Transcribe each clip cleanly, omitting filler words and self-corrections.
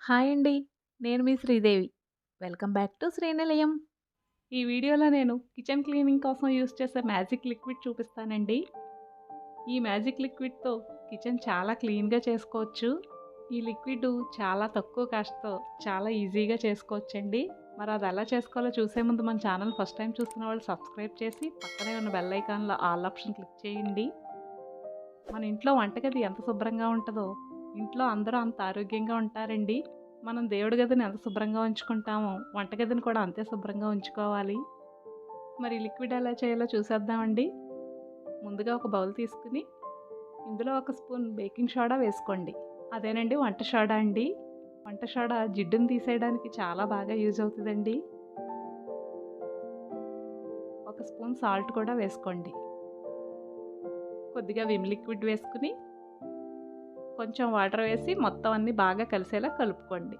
Hi అండి. నేను మీ Sridevi. Welcome back to Srinilayam. ఈ వీడియోలో నేను కిచెన్ క్లీనింగ్ కోసం యూజ్ చేసే మ్యాజిక్ లిక్విడ్ చూపిస్తానండి. ఈ మ్యాజిక్ లిక్విడ్‌తో కిచెన్ చాలా క్లీన్‌గా చేసుకోవచ్చు. ఈ లిక్విడ్ చాలా తక్కువ కాస్ట్‌తో చాలా ఈజీగా చేసుకోవచ్చండి. మరి అది ఎలా చేసుకోవాలో చూసే ముందు మన ఛానల్ ఫస్ట్ టైం చూస్తున్న వాళ్ళు సబ్స్క్రైబ్ చేసి పక్కనే ఉన్న బెల్ ఐకాన్‌లో ఆల్ ఆప్షన్ క్లిక్ చేయండి. మన ఇంట్లో వంటగది ఎంత శుభ్రంగా ఉంటదో ఇంట్లో అందరూ అంత ఆరోగ్యంగా ఉంటారండి. మనం దేవుడి గదిని ఎంత శుభ్రంగా ఉంచుకుంటామో వంటగదిని కూడా అంతే శుభ్రంగా ఉంచుకోవాలి. మరి లిక్విడ్ ఎలా చేయాలో చూసేద్దామండి. ముందుగా ఒక బౌల్ తీసుకుని ఇందులో ఒక స్పూన్ బేకింగ్ సోడా వేసుకోండి. అదేనండి వంట సోడా అండి. వంట సోడా జిడ్డుని తీసేయడానికి చాలా బాగా యూజ్ అవుతుందండి. ఒక స్పూన్ సాల్ట్ కూడా వేసుకోండి. కొద్దిగా విమ్ లిక్విడ్ వేసుకుని కొంచెం వాటర్ వేసి మొత్తం అన్నీ బాగా కలిసేలా కలుపుకోండి.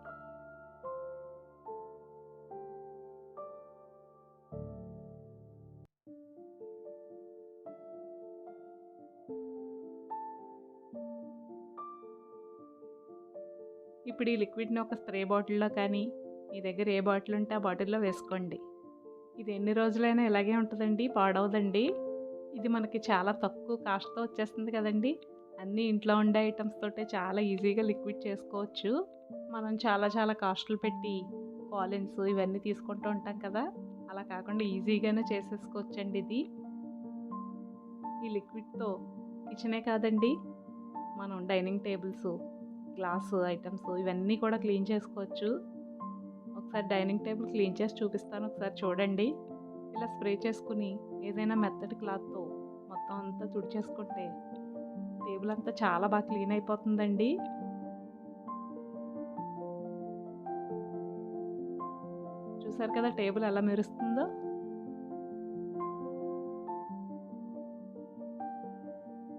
ఇప్పుడు ఈ లిక్విడ్ని ఒక స్ప్రే బాటిల్లో కానీ మీ దగ్గర ఏ బాటిల్ ఉంటే ఆ బాటిల్లో వేసుకోండి. ఇది ఎన్ని రోజులైనా ఇలాగే ఉంటుందండి, పాడవదండి. ఇది మనకి చాలా తక్కువ కాస్ట్‌తో వచ్చేస్తుంది కదండి. అన్నీ ఇంట్లో ఉండే ఐటమ్స్ తోటే చాలా ఈజీగా లిక్విడ్ చేసుకోవచ్చు. మనం చాలా కాస్టులు పెట్టి కాలిన్స్ ఇవన్నీ తీసుకుంటూ ఉంటాం కదా, అలా కాకుండా ఈజీగానే చేసేసుకోవచ్చండి ఇది. ఈ లిక్విడ్తో కిచెనే కాదండి, మనం డైనింగ్ టేబుల్స్, గ్లాసు ఐటమ్స్ ఇవన్నీ కూడా క్లీన్ చేసుకోవచ్చు. ఒకసారి డైనింగ్ టేబుల్ క్లీన్ చేసి చూపిస్తాను, ఒకసారి చూడండి. ఇలా స్ప్రే చేసుకుని ఏదైనా మెత్తటి క్లాత్తో మొత్తం అంతా తుడిచేసుకుంటే టేబుల్ అంతా చాలా బాగా క్లీన్ అయిపోతుందండి. చూసారు కదా టేబుల్ ఎలా మెరుస్తుందో.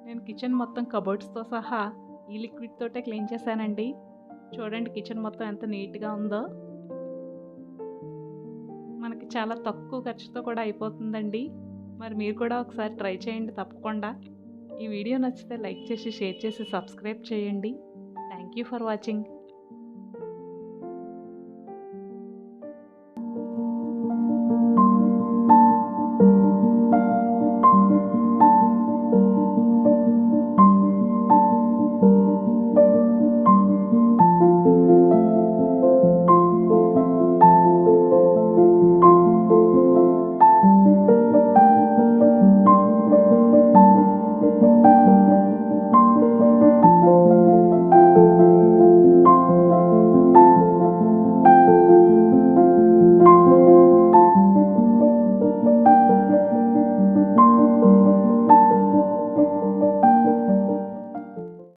నేను కిచెన్ మొత్తం కబోర్డ్స్తో సహా ఈ లిక్విడ్ తోటే క్లీన్ చేశానండి. చూడండి కిచెన్ మొత్తం ఎంత నీట్గా ఉందో. మనకి చాలా తక్కువ ఖర్చుతో కూడా అయిపోతుందండి. మరి మీరు కూడా ఒకసారి ట్రై చేయండి తప్పకుండా. ఈ వీడియో నచ్చితే లైక్ చేసి, షేర్ చేసి, సబ్స్క్రైబ్ చేయండి. Thank you for watching.